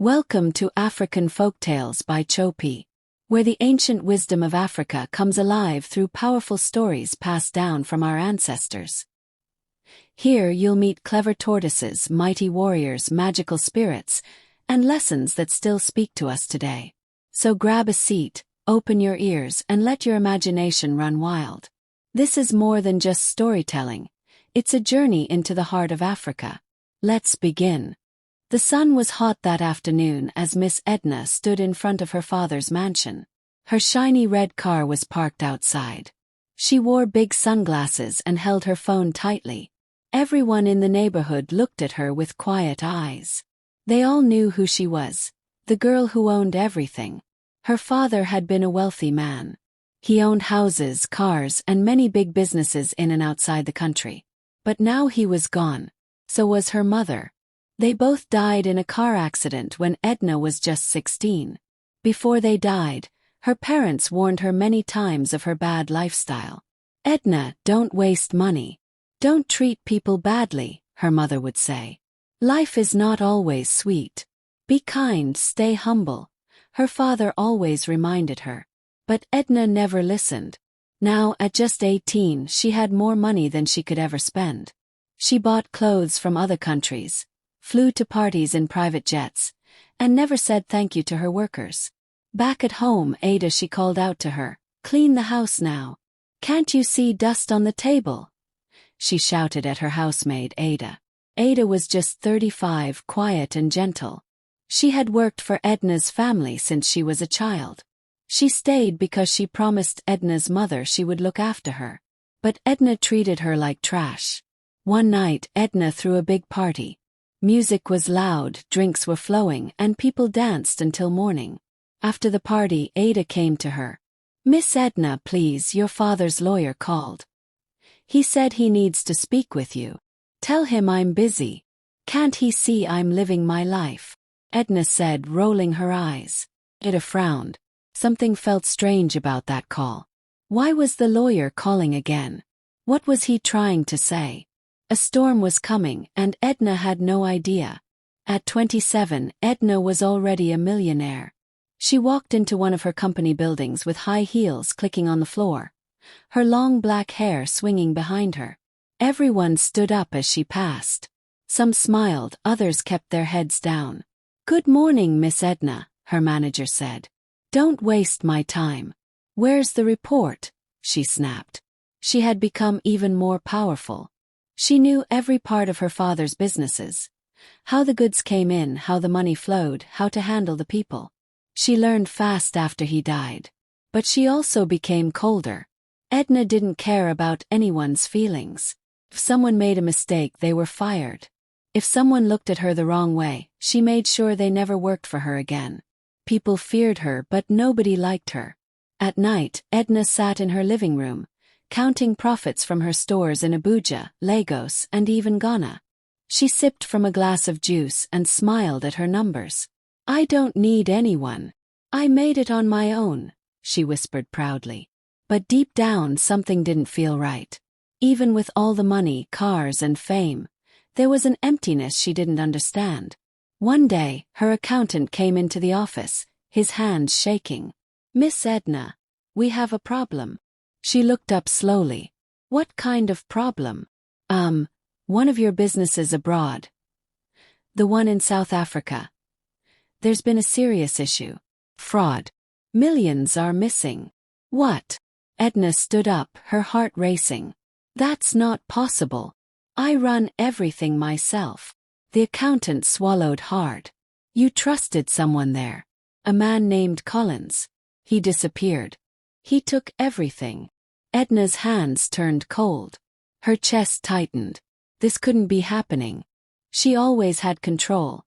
Welcome to African Folktales by Chopi, where the ancient wisdom of Africa comes alive through powerful stories passed down from our ancestors. Here you'll meet clever tortoises, mighty warriors, magical spirits, and lessons that still speak to us today. So grab a seat, open your ears, and let your imagination run wild. This is more than just storytelling. It's a journey into the heart of Africa. Let's begin. The sun was hot that afternoon as Miss Edna stood in front of her father's mansion. Her shiny red car was parked outside. She wore big sunglasses and held her phone tightly. Everyone in the neighborhood looked at her with quiet eyes. They all knew who she was, the girl who owned everything. Her father had been a wealthy man. He owned houses, cars, and many big businesses in and outside the country. But now he was gone. So was her mother. They both died in a car accident when Edna was just 16. Before they died, her parents warned her many times of her bad lifestyle. "Edna, don't waste money. Don't treat people badly," her mother would say. "Life is not always sweet. Be kind, stay humble," her father always reminded her. But Edna never listened. Now, at just 18, she had more money than she could ever spend. She bought clothes from other countries, flew to parties in private jets, and never said thank you to her workers. Back at home, she called out to her, "Clean the house now. Can't you see dust on the table?" She shouted at her housemaid Ada. Ada was just 35, quiet and gentle. She had worked for Edna's family since she was a child. She stayed because she promised Edna's mother she would look after her. But Edna treated her like trash. One night, Edna threw a big party. Music was loud, drinks were flowing, and people danced until morning. After the party, Ada came to her. "Miss Edna, please, your father's lawyer called. He said he needs to speak with you. Tell him I'm busy. Can't he see I'm living my life?" Edna said, rolling her eyes. Ada frowned. Something felt strange about that call. Why was the lawyer calling again? What was he trying to say? A storm was coming, and Edna had no idea. At 27, Edna was already a millionaire. She walked into one of her company buildings with high heels clicking on the floor, her long black hair swinging behind her. Everyone stood up as she passed. Some smiled, others kept their heads down. "Good morning, Miss Edna," her manager said. "Don't waste my time." "Where's the report?" she snapped. She had become even more powerful. She knew every part of her father's businesses. How the goods came in, how the money flowed, how to handle the people. She learned fast after he died. But she also became colder. Edna didn't care about anyone's feelings. If someone made a mistake, they were fired. If someone looked at her the wrong way, she made sure they never worked for her again. People feared her, but nobody liked her. At night, Edna sat in her living room, counting profits from her stores in Abuja, Lagos, and even Ghana. She sipped from a glass of juice and smiled at her numbers. "I don't need anyone. I made it on my own," she whispered proudly. But deep down something didn't feel right. Even with all the money, cars, and fame, there was an emptiness she didn't understand. One day, her accountant came into the office, his hands shaking. "Miss Edna, we have a problem." She looked up slowly. "What kind of problem?" One of your businesses abroad. The one in South Africa. There's been a serious issue. Fraud. Millions are missing." "What?" Edna stood up, her heart racing. "That's not possible. I run everything myself." The accountant swallowed hard. "You trusted someone there. A man named Collins. He disappeared. He took everything." Edna's hands turned cold. Her chest tightened. This couldn't be happening. She always had control.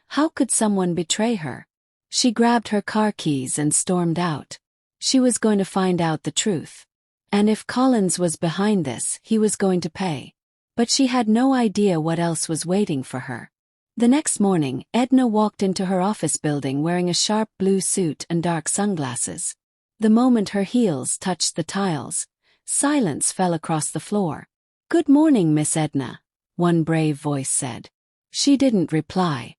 How could someone betray her? She grabbed her car keys and stormed out. She was going to find out the truth. And if Collins was behind this, he was going to pay. But she had no idea what else was waiting for her. The next morning, Edna walked into her office building wearing a sharp blue suit and dark sunglasses. The moment her heels touched the tiles, silence fell across the floor. "Good morning, Miss Edna," one brave voice said. She didn't reply.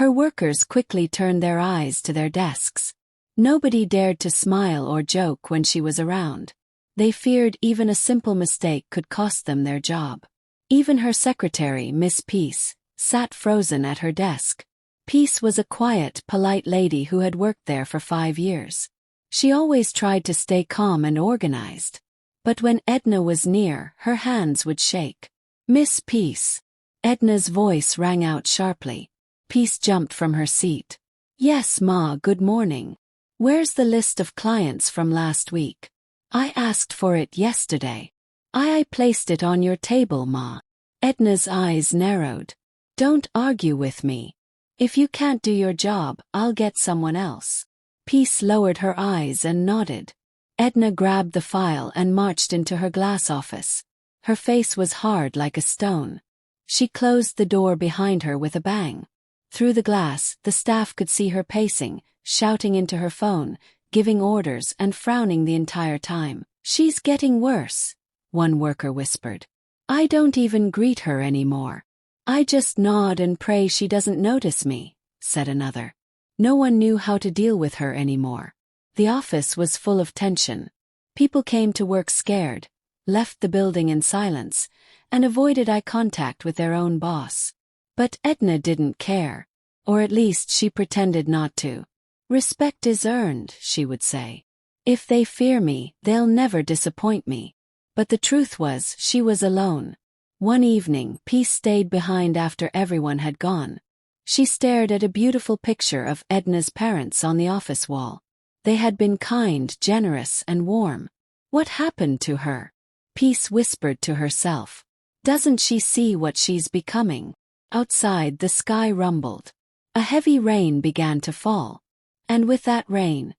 Her workers quickly turned their eyes to their desks. Nobody dared to smile or joke when she was around. They feared even a simple mistake could cost them their job. Even her secretary, Miss Peace, sat frozen at her desk. Peace was a quiet, polite lady who had worked there for 5 years. She always tried to stay calm and organized. But when Edna was near, her hands would shake. "Miss Peace." Edna's voice rang out sharply. Peace jumped from her seat. "Yes, Ma, good morning. Where's the list of clients from last week? I asked for it yesterday." I placed it on your table, Ma." Edna's eyes narrowed. "Don't argue with me. If you can't do your job, I'll get someone else." Peace lowered her eyes and nodded. Edna grabbed the file and marched into her glass office. Her face was hard like a stone. She closed the door behind her with a bang. Through the glass, the staff could see her pacing, shouting into her phone, giving orders and frowning the entire time. "She's getting worse," one worker whispered. "I don't even greet her anymore. I just nod and pray she doesn't notice me," said another. No one knew how to deal with her anymore. The office was full of tension. People came to work scared, left the building in silence, and avoided eye contact with their own boss. But Edna didn't care. Or at least she pretended not to. "Respect is earned," she would say. "If they fear me, they'll never disappoint me." But the truth was, she was alone. One evening, Peace stayed behind after everyone had gone. She stared at a beautiful picture of Edna's parents on the office wall. They had been kind, generous, and warm. What happened to her? Peace whispered to herself. Doesn't she see what she's becoming? Outside, the sky rumbled. A heavy rain began to fall. And with that rain,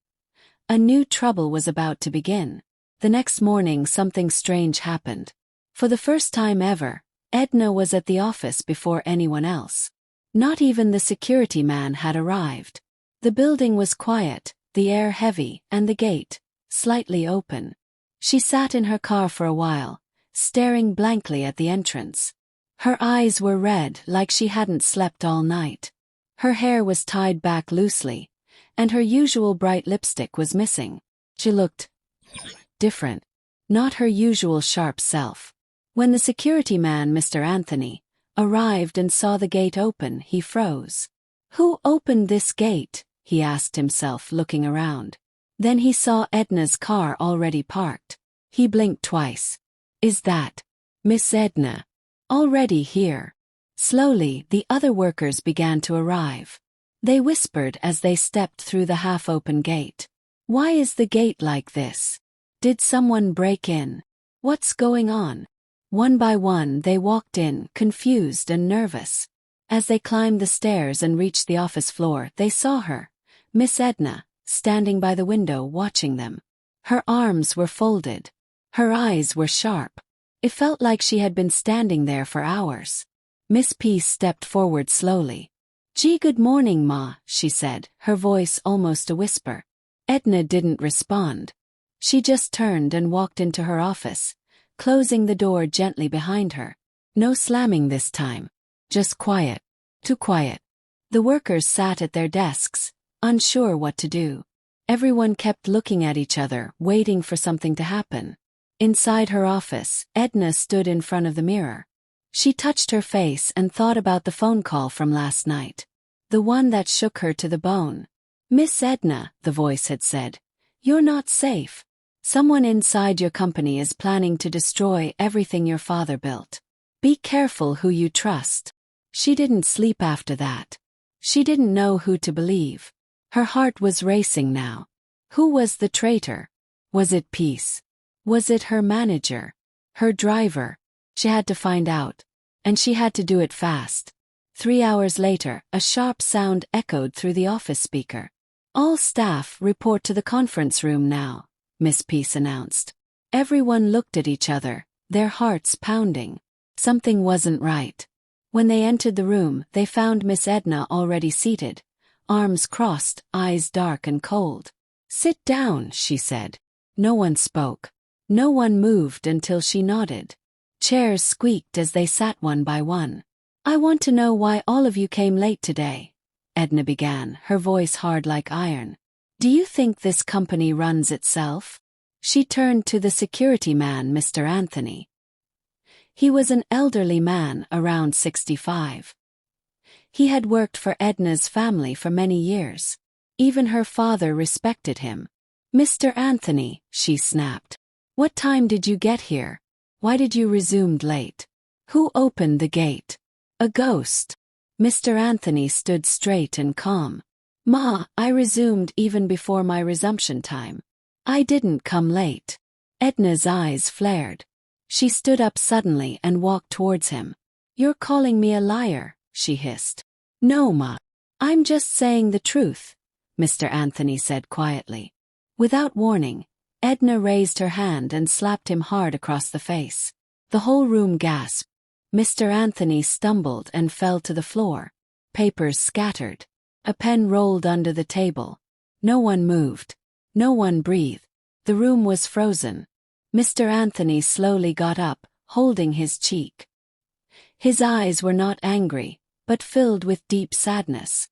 a new trouble was about to begin. The next morning, something strange happened. For the first time ever, Edna was at the office before anyone else. Not even the security man had arrived. The building was quiet, the air heavy, and the gate slightly open. She sat in her car for a while, staring blankly at the entrance. Her eyes were red like she hadn't slept all night. Her hair was tied back loosely, and her usual bright lipstick was missing. She looked different, not her usual sharp self. When the security man, Mr. Anthony, arrived and saw the gate open, he froze. "Who opened this gate?" he asked himself, looking around. Then he saw Edna's car already parked. He blinked twice. "Is that Miss Edna already here?" Slowly, the other workers began to arrive. They whispered as they stepped through the half-open gate. "Why is the gate like this? Did someone break in? What's going on?" One by one, they walked in, confused and nervous. As they climbed the stairs and reached the office floor, they saw her, Miss Edna, standing by the window watching them. Her arms were folded. Her eyes were sharp. It felt like she had been standing there for hours. Miss Peace stepped forward slowly. "Gee, good morning, Ma," she said, her voice almost a whisper. Edna didn't respond. She just turned and walked into her office, closing the door gently behind her. No slamming this time. Just quiet. Too quiet. The workers sat at their desks, unsure what to do. Everyone kept looking at each other, waiting for something to happen. Inside her office, Edna stood in front of the mirror. She touched her face and thought about the phone call from last night. The one that shook her to the bone. "Miss Edna," the voice had said, "you're not safe. Someone inside your company is planning to destroy everything your father built. Be careful who you trust." She didn't sleep after that. She didn't know who to believe. Her heart was racing now. Who was the traitor? Was it Peace? Was it her manager? Her driver? She had to find out. And she had to do it fast. 3 hours later, a sharp sound echoed through the office speaker. "All staff report to the conference room now," Miss Peace announced. Everyone looked at each other, their hearts pounding. Something wasn't right. When they entered the room, they found Miss Edna already seated, arms crossed, eyes dark and cold. "Sit down," she said. No one spoke. No one moved until she nodded. Chairs squeaked as they sat one by one. "I want to know why all of you came late today," Edna began, her voice hard like iron. "Do you think this company runs itself?" She turned to the security man, Mr. Anthony. He was an elderly man, around 65. He had worked for Edna's family for many years. Even her father respected him. "Mr. Anthony," she snapped. "What time did you get here? Why did you resume late? Who opened the gate? A ghost?" Mr. Anthony stood straight and calm. "Ma, I resumed even before my resumption time. I didn't come late." Edna's eyes flared. She stood up suddenly and walked towards him. "You're calling me a liar," she hissed. "No, Ma. I'm just saying the truth," Mr. Anthony said quietly. Without warning, Edna raised her hand and slapped him hard across the face. The whole room gasped. Mr. Anthony stumbled and fell to the floor. Papers scattered. A pen rolled under the table. No one moved. No one breathed. The room was frozen. Mr. Anthony slowly got up, holding his cheek. His eyes were not angry, but filled with deep sadness.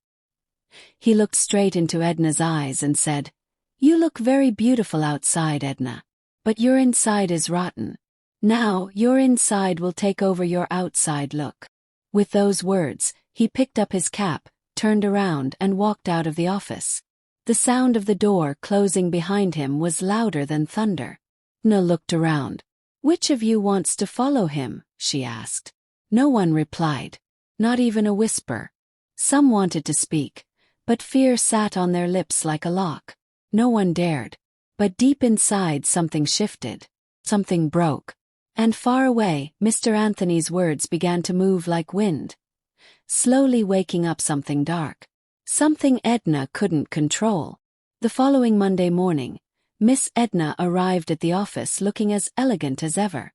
He looked straight into Edna's eyes and said, "You look very beautiful outside, Edna. But your inside is rotten. Now, your inside will take over your outside look." With those words, he picked up his cap, turned around and walked out of the office. The sound of the door closing behind him was louder than thunder. Edna looked around. "Which of you wants to follow him?" she asked. No one replied. Not even a whisper. Some wanted to speak, but fear sat on their lips like a lock. No one dared. But deep inside something shifted. Something broke. And far away, Mr. Anthony's words began to move like wind, slowly waking up something dark. Something Edna couldn't control. The following Monday morning, Miss Edna arrived at the office looking as elegant as ever.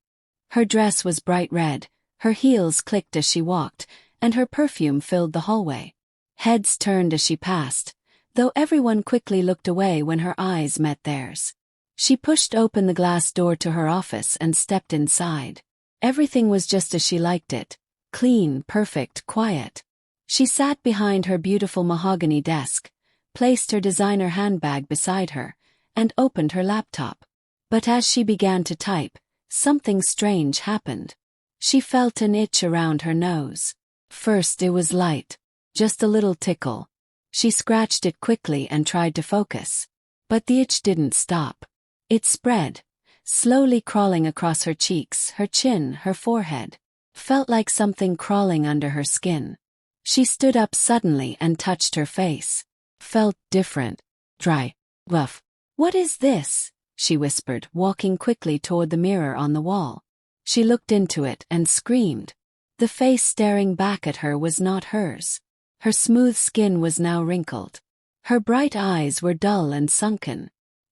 Her dress was bright red, her heels clicked as she walked, and her perfume filled the hallway. Heads turned as she passed, though everyone quickly looked away when her eyes met theirs. She pushed open the glass door to her office and stepped inside. Everything was just as she liked it. Clean, perfect, quiet. She sat behind her beautiful mahogany desk, placed her designer handbag beside her, and opened her laptop. But as she began to type, something strange happened. She felt an itch around her nose. First it was light, just a little tickle. She scratched it quickly and tried to focus. But the itch didn't stop. It spread, slowly crawling across her cheeks, her chin, her forehead. Felt like something crawling under her skin. She stood up suddenly and touched her face. Felt different. Dry. Rough. "What is this?" she whispered, walking quickly toward the mirror on the wall. She looked into it and screamed. The face staring back at her was not hers. Her smooth skin was now wrinkled. Her bright eyes were dull and sunken.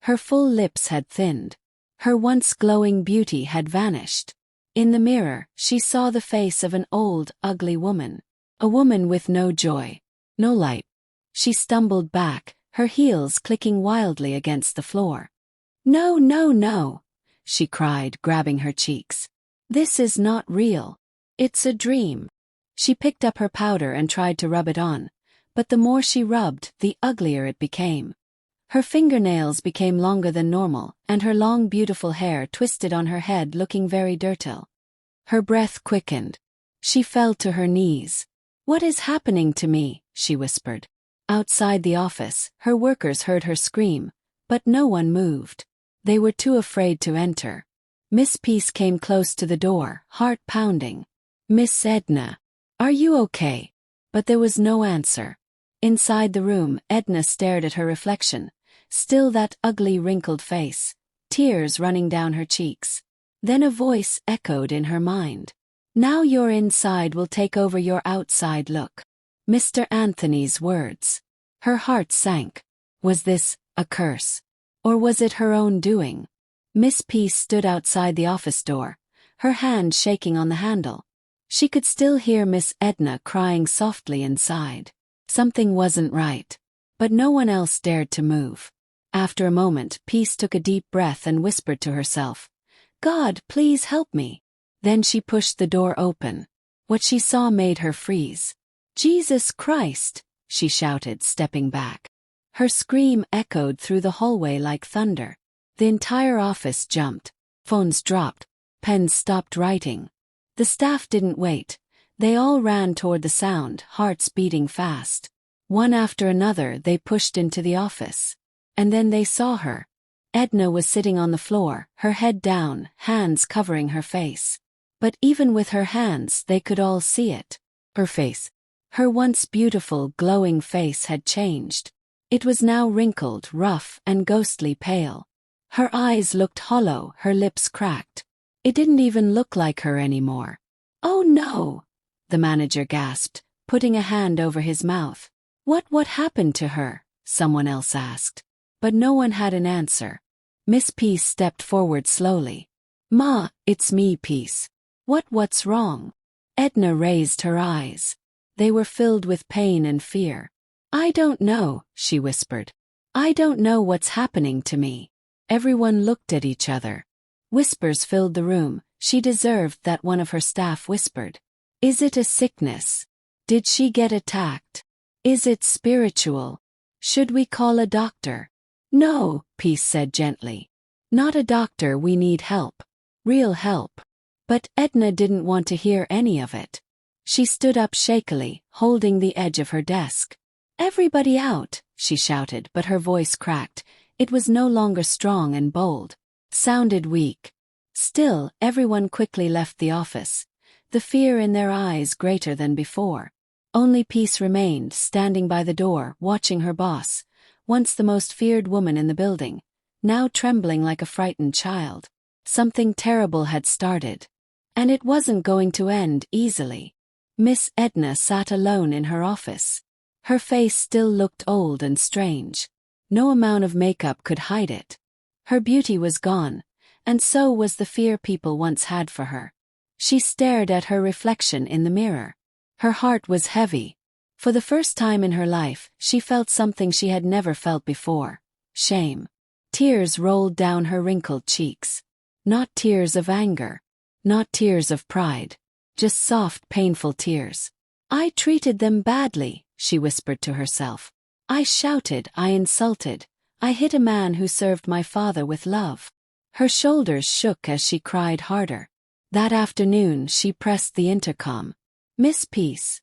Her full lips had thinned. Her once glowing beauty had vanished. In the mirror, she saw the face of an old, ugly woman. A woman with no joy, no light. She stumbled back, her heels clicking wildly against the floor. "No, no, no," she cried, grabbing her cheeks. "This is not real. It's a dream." She picked up her powder and tried to rub it on, but the more she rubbed, the uglier it became. Her fingernails became longer than normal, and her long beautiful hair twisted on her head, looking very dirty. Her breath quickened. She fell to her knees. "What is happening to me?" she whispered. Outside the office, her workers heard her scream, but no one moved. They were too afraid to enter. Miss Peace came close to the door, heart pounding. "Miss Edna, are you okay?" But there was no answer. Inside the room, Edna stared at her reflection, still that ugly wrinkled face, tears running down her cheeks. Then a voice echoed in her mind. "Now your inside will take over your outside look." Mr. Anthony's words. Her heart sank. Was this a curse? Or was it her own doing? Miss Peace stood outside the office door, her hand shaking on the handle. She could still hear Miss Edna crying softly inside. Something wasn't right. But no one else dared to move. After a moment, Peace took a deep breath and whispered to herself, "God, please help me." Then she pushed the door open. What she saw made her freeze. "Jesus Christ," she shouted, stepping back. Her scream echoed through the hallway like thunder. The entire office jumped. Phones dropped. Pens stopped writing. The staff didn't wait. They all ran toward the sound, hearts beating fast. One after another they pushed into the office. And then they saw her. Edna was sitting on the floor, her head down, hands covering her face. But even with her hands they could all see it. Her face. Her once beautiful, glowing face had changed. It was now wrinkled, rough, and ghostly pale. Her eyes looked hollow, her lips cracked. It didn't even look like her anymore. "Oh no!" the manager gasped, putting a hand over his mouth. What happened to her?" someone else asked. But no one had an answer. Miss Peace stepped forward slowly. "Ma, it's me, Peace. What's wrong?" Edna raised her eyes. They were filled with pain and fear. "I don't know," she whispered. "I don't know what's happening to me." Everyone looked at each other. Whispers filled the room. She deserved that, one of her staff whispered. "Is it a sickness? Did she get attacked? Is it spiritual? Should we call a doctor?" "No," Peace said gently. "Not a doctor, we need help. Real help." But Edna didn't want to hear any of it. She stood up shakily, holding the edge of her desk. "Everybody out," she shouted, but her voice cracked. It was no longer strong and bold. Sounded weak. Still, everyone quickly left the office, the fear in their eyes greater than before. Only Peace remained, standing by the door, watching her boss, once the most feared woman in the building, now trembling like a frightened child. Something terrible had started. And it wasn't going to end easily. Miss Edna sat alone in her office. Her face still looked old and strange. No amount of makeup could hide it. Her beauty was gone, and so was the fear people once had for her. She stared at her reflection in the mirror. Her heart was heavy. For the first time in her life, she felt something she had never felt before: shame. Tears rolled down her wrinkled cheeks. Not tears of anger. Not tears of pride. Just soft, painful tears. "I treated them badly," she whispered to herself. "I shouted, I insulted. I hit a man who served my father with love." Her shoulders shook as she cried harder. That afternoon she pressed the intercom. "Miss Peace,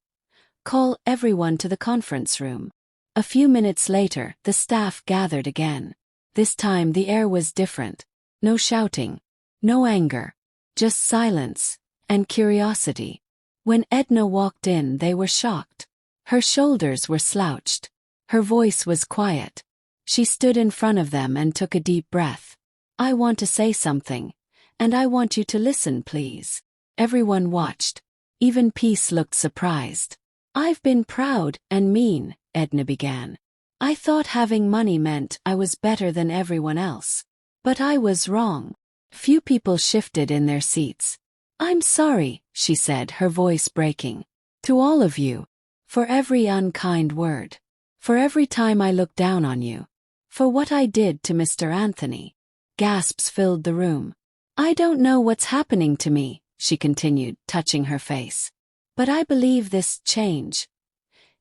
call everyone to the conference room." A few minutes later, the staff gathered again. This time the air was different. No shouting. No anger. Just silence and curiosity. When Edna walked in, they were shocked. Her shoulders were slouched. Her voice was quiet. She stood in front of them and took a deep breath. "I want to say something, and I want you to listen, please." Everyone watched. Even Peace looked surprised. "I've been proud and mean," Edna began. "I thought having money meant I was better than everyone else. But I was wrong." Few people shifted in their seats. "I'm sorry," she said, her voice breaking. "To all of you. For every unkind word. For every time I looked down on you. For what I did to Mr. Anthony." Gasps filled the room. "I don't know what's happening to me," she continued, touching her face. "But I believe this change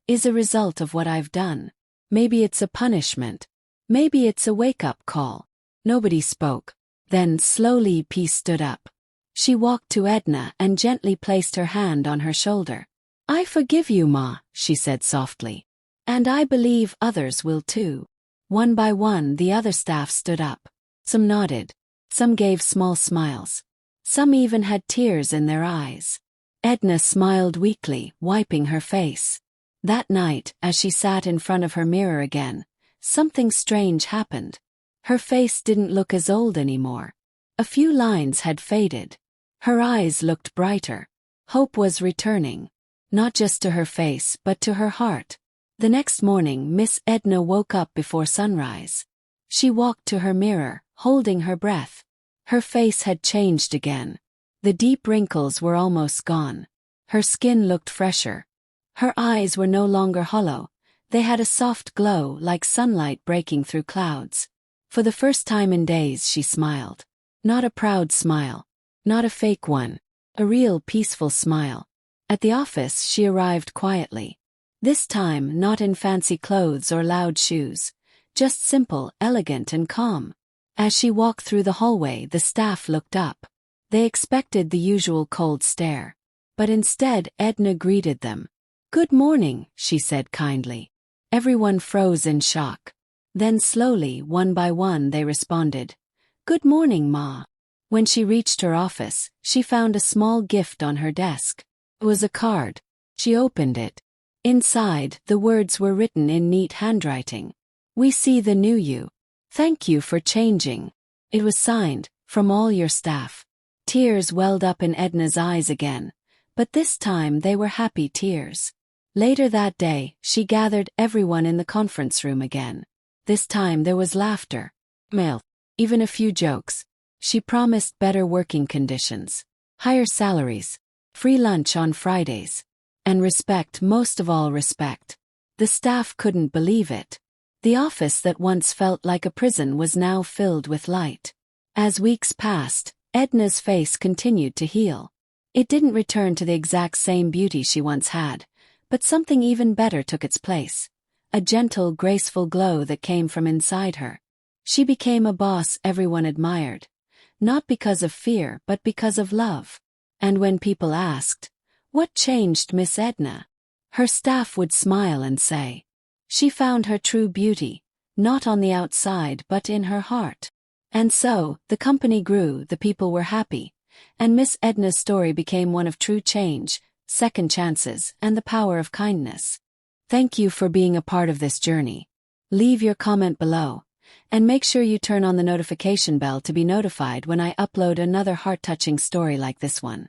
is a result of what I've done. Maybe it's a punishment. Maybe it's a wake-up call." Nobody spoke. Then slowly Peace stood up. She walked to Edna and gently placed her hand on her shoulder. "I forgive you, Ma," she said softly. "And I believe others will too." One by one the other staff stood up. Some nodded. Some gave small smiles. Some even had tears in their eyes. Edna smiled weakly, wiping her face. That night, as she sat in front of her mirror again, something strange happened. Her face didn't look as old anymore. A few lines had faded. Her eyes looked brighter. Hope was returning. Not just to her face, but to her heart. The next morning, Miss Edna woke up before sunrise. She walked to her mirror, holding her breath. Her face had changed again. The deep wrinkles were almost gone. Her skin looked fresher. Her eyes were no longer hollow. They had a soft glow, like sunlight breaking through clouds. For the first time in days she smiled. Not a proud smile. Not a fake one. A real peaceful smile. At the office she arrived quietly. This time not in fancy clothes or loud shoes, just simple, elegant and calm. As she walked through the hallway, the staff looked up. They expected the usual cold stare. But instead, Edna greeted them. "Good morning," she said kindly. Everyone froze in shock. Then slowly, one by one, they responded, "Good morning, Ma." When she reached her office, she found a small gift on her desk. It was a card. She opened it. Inside, the words were written in neat handwriting. "We see the new you. Thank you for changing." It was signed, "From all your staff." Tears welled up in Edna's eyes again, but this time they were happy tears. Later that day, she gathered everyone in the conference room again. This time there was laughter, even a few jokes. She promised better working conditions, higher salaries, free lunch on Fridays, and respect, most of all respect. The staff couldn't believe it. The office that once felt like a prison was now filled with light. As weeks passed, Edna's face continued to heal. It didn't return to the exact same beauty she once had, but something even better took its place. A gentle, graceful glow that came from inside her. She became a boss everyone admired. Not because of fear, but because of love. And when people asked, "What changed Miss Edna?" her staff would smile and say, "She found her true beauty, not on the outside but in her heart." And so, the company grew, the people were happy, and Miss Edna's story became one of true change, second chances, and the power of kindness. Thank you for being a part of this journey. Leave your comment below, and make sure you turn on the notification bell to be notified when I upload another heart-touching story like this one.